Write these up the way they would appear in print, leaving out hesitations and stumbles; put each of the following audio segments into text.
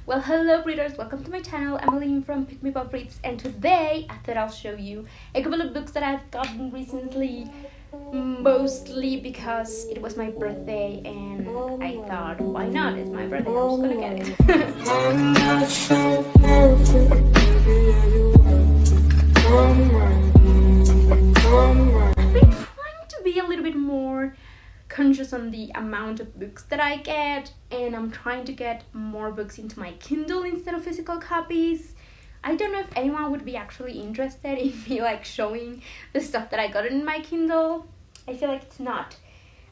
Well, hello readers, welcome to my channel. I'm Aline from Pick Me Puffreads, and today I thought I'll show you a couple of books that I've gotten recently, mostly because it was my birthday and I thought, why not? It's my birthday, I'm just gonna get it. I've been trying to be a little bit more conscious on the amount of books that I get, and I'm trying to get more books into my Kindle instead of physical copies. I don't know if anyone would be actually interested in me showing the stuff that I got in my Kindle. I feel like it's not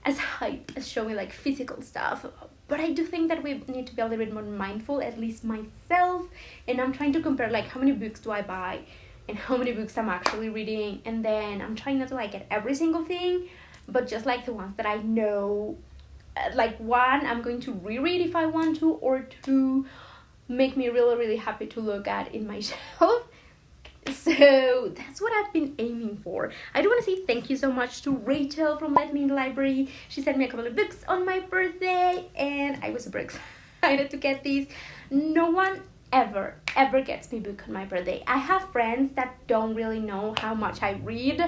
as hype as showing physical stuff, but I do think that we need to be a little bit more mindful, at least myself, and I'm trying to compare how many books do I buy and how many books I'm actually reading, and then I'm trying not to get every single thing, but just the ones that I know, one, I'm going to reread if I want to, or two, make me really, really happy to look at in my shelf. So that's what I've been aiming for. I do want to say thank you so much to Rachel from Let Me in the Library. She sent me a couple of books on my birthday, and I was super excited to get these. No one ever gets me a book on my birthday. I have friends that don't really know how much I read,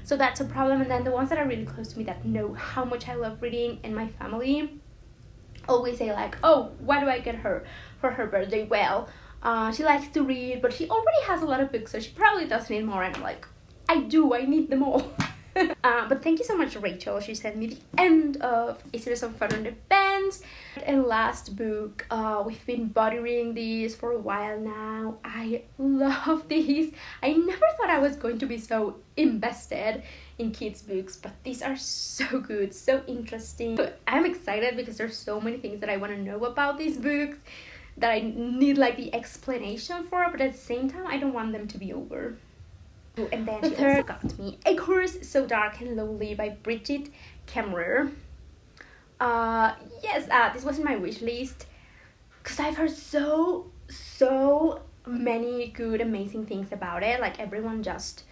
so that's a problem. And then the ones that are really close to me that know how much I love reading, and my family always say oh, what do I get her for her birthday? Well, she likes to read, but she already has a lot of books, so she probably does need more. And I'm like, I need them all. But thank you so much, Rachel. She sent me the end of A Series of Fun on the Bench. And last book, we've been body reading these for a while now. I love these. I never thought I was going to be so invested in kids' books, but these are so good, so interesting. I'm excited because there's so many things that I want to know about these books that I need the explanation for, but at the same time, I don't want them to be over. And then the third got me A Curse So Dark and Lonely by Bridget Kemmerer. This was in my wish list because I've heard so many good, amazing things about it. Everyone just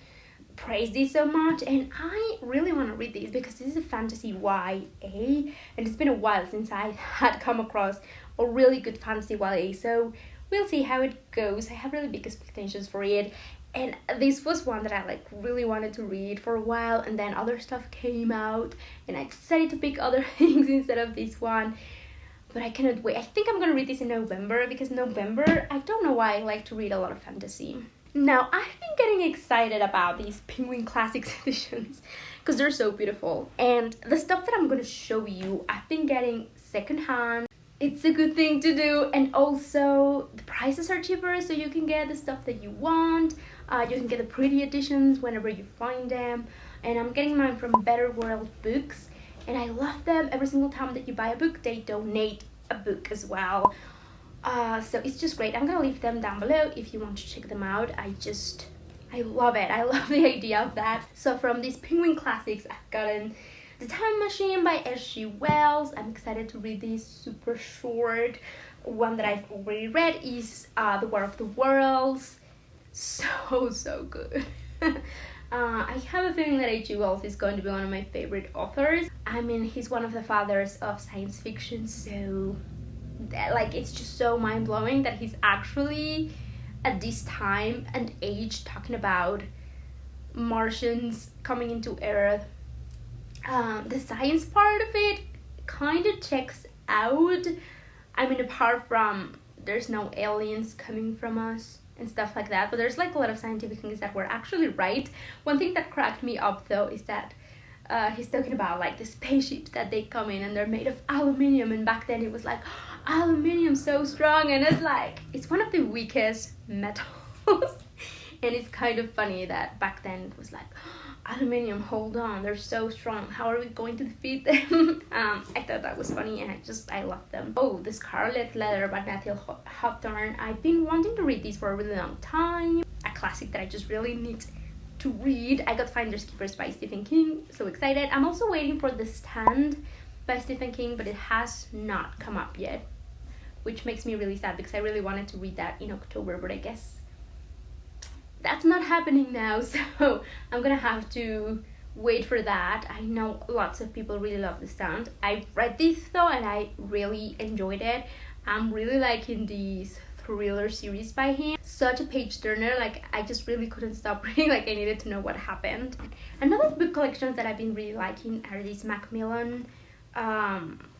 praised this so much, and I really want to read this because this is a fantasy YA, and it's been a while since I had come across a really good fantasy YA, so we'll see how it goes. I have really big expectations for it. And this was one that I really wanted to read for a while, and then other stuff came out and I decided to pick other things instead of this one. But I cannot wait. I think I'm gonna read this in November, because November, I don't know why I like to read a lot of fantasy. Now, I've been getting excited about these Penguin Classics editions because they're so beautiful. And the stuff that I'm gonna show you, I've been getting secondhand. It's a good thing to do, and also the prices are cheaper, so you can get the stuff that you want. You can get the pretty editions whenever you find them, and I'm getting mine from Better World Books, and I love them. Every single time that you buy a book, they donate a book as well. So it's just great. I'm gonna leave them down below if you want to check them out. I love it. I love the idea of that. So from these Penguin Classics, I've gotten The Time Machine by S.G. Wells. I'm excited to read this. Super short. One that I've already read is The War of the Worlds. So good. I have a feeling that H.G. Wells is going to be one of my favorite authors. I mean, he's one of the fathers of science fiction, so it's just so mind-blowing that he's actually at this time and age talking about Martians coming into Earth. The science part of it kind of checks out. I mean, apart from there's no aliens coming from us and stuff like that, but there's a lot of scientific things that were actually right. One thing that cracked me up though is that he's talking about the spaceships that they come in and they're made of aluminium, and back then it was aluminium so strong, and it's one of the weakest metals. And it's kind of funny that back then it was aluminium, hold on, they're so strong, how are we going to defeat them? I thought that was funny, and I love them. Oh, The Scarlet Letter by Nathaniel Hawthorne. I've been wanting to read these for a really long time. A classic that I just really need to read. I got Finders Keepers by Stephen King, so excited. I'm also waiting for The Stand by Stephen King, but it has not come up yet, which makes me really sad because I really wanted to read that in October, but I guess that's not happening now, so I'm gonna have to wait for that. I know lots of people really love The Stand. I read this though, and I really enjoyed it. I'm really liking these thriller series by him. Such a page turner, like I just really couldn't stop reading, like I needed to know what happened. Another book collections that I've been really liking are these Macmillan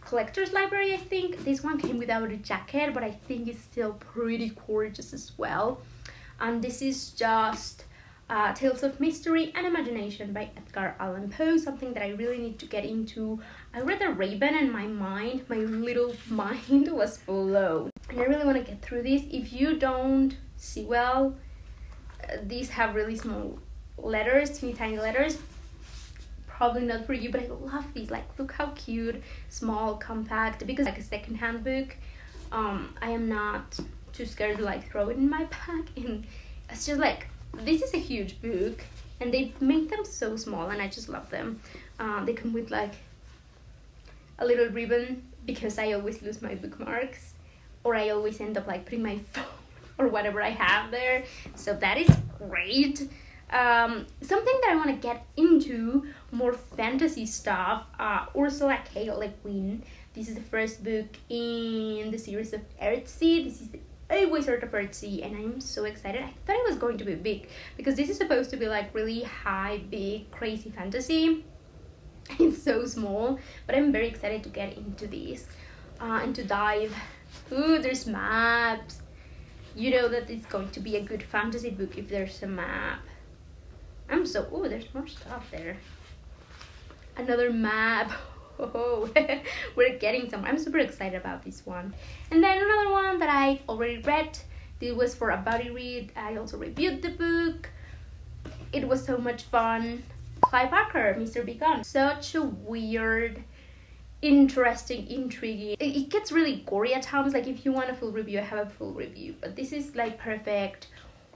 collector's library. I think this one came without a jacket, but I think it's still pretty gorgeous as well. And this is just Tales of Mystery and Imagination by Edgar Allan Poe, something that I really need to get into. I read The Raven and my little mind was blown. And I really want to get through this. If you don't see well, these have really small letters, teeny tiny letters. Probably not for you, but I love these. Like, look how cute, small, compact, because like a secondhand book. I am not too scared to like throw it in my bag, and it's just like, this is a huge book and they make them so small and I just love them. They come with like a little ribbon because I always lose my bookmarks, or I always end up like putting my phone or whatever I have there, so that is great. Something that I want to get into, more fantasy stuff, Ursula K. Le Guin. This is the first book in the series of Earthsea. This is A Wizard of Earthsea, and I'm so excited. I thought it was going to be big because this is supposed to be like really high, big, crazy fantasy. It's so small, but I'm very excited to get into this and to dive. Ooh, there's maps. You know that it's going to be a good fantasy book if there's a map. Ooh, there's more stuff there. Another map. Oh, we're getting somewhere. I'm super excited about this one. And then another one that I've already read. This was for a buddy read. I also reviewed the book. It was so much fun. Clive Barker, Mr. Big Gun. Such a weird, interesting, intriguing. It gets really gory at times. Like if you want a full review, I have a full review. But this is like perfect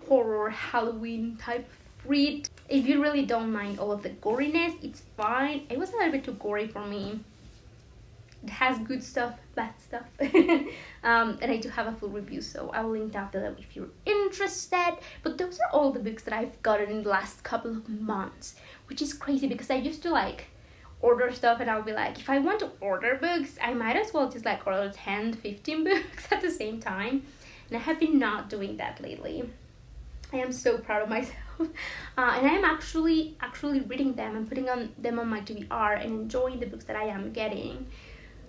horror Halloween type read. If you really don't mind all of the goriness, it's fine. It was a little bit too gory for me. It has good stuff, bad stuff. And I do have a full review, so I will link down below if you're interested. But those are all the books that I've gotten in the last couple of months, which is crazy because I used to like order stuff and I'll be like, if I want to order books, I might as well just like order 10, 15 books at the same time. And I have been not doing that lately. I am so proud of myself. And I am actually reading them and putting them on my TBR and enjoying the books that I am getting.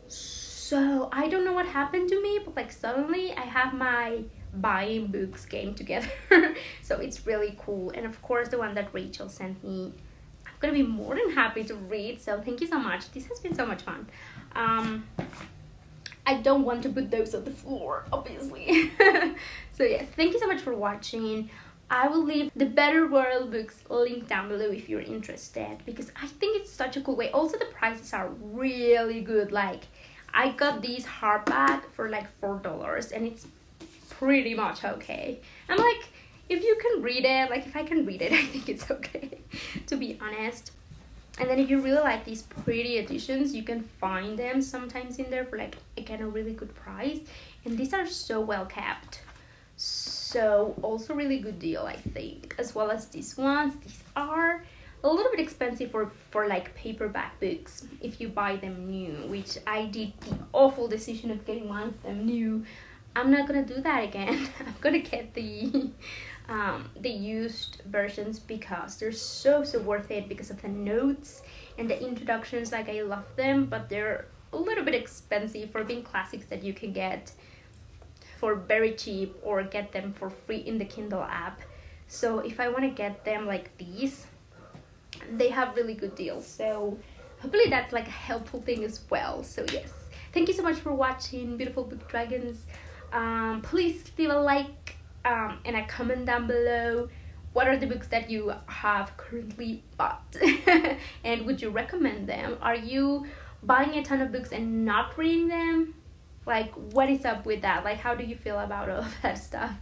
So I don't know what happened to me, but like suddenly I have my buying books game together. So it's really cool. And of course the one that Rachel sent me, I'm gonna be more than happy to read. So thank you so much. This has been so much fun. I don't want to put those on the floor, obviously. So yes, thank you so much for watching. I will leave the Better World books link down below if you're interested, because I think it's such a cool way. Also, the prices are really good. Like, I got these hardback for like $4 and it's pretty much okay. I'm like, if you can read it, like if I can read it, I think it's okay, to be honest. And then if you really like these pretty editions, you can find them sometimes in there for like, again, a really good price. And these are so well kept. So also really good deal, I think, as well as these ones. These are a little bit expensive for like paperback books if you buy them new, which I did the awful decision of getting one of them new. I'm not gonna do that again. I'm gonna get the used versions because they're so worth it because of the notes and the introductions. Like, I love them, but they're a little bit expensive for being classics that you can get for very cheap or get them for free in the Kindle app. So if I want to get them like these, they have really good deals. So hopefully that's like a helpful thing as well. So yes, thank you so much for watching, beautiful book dragons. Please leave a like and a comment down below. What are the books that you have currently bought? And would you recommend them? Are you buying a ton of books and not reading them? Like, what is up with that? Like, how do you feel about all of that stuff?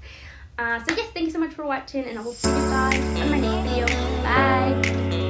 So yes, thank you so much for watching, and I will see you guys on my next video. Bye!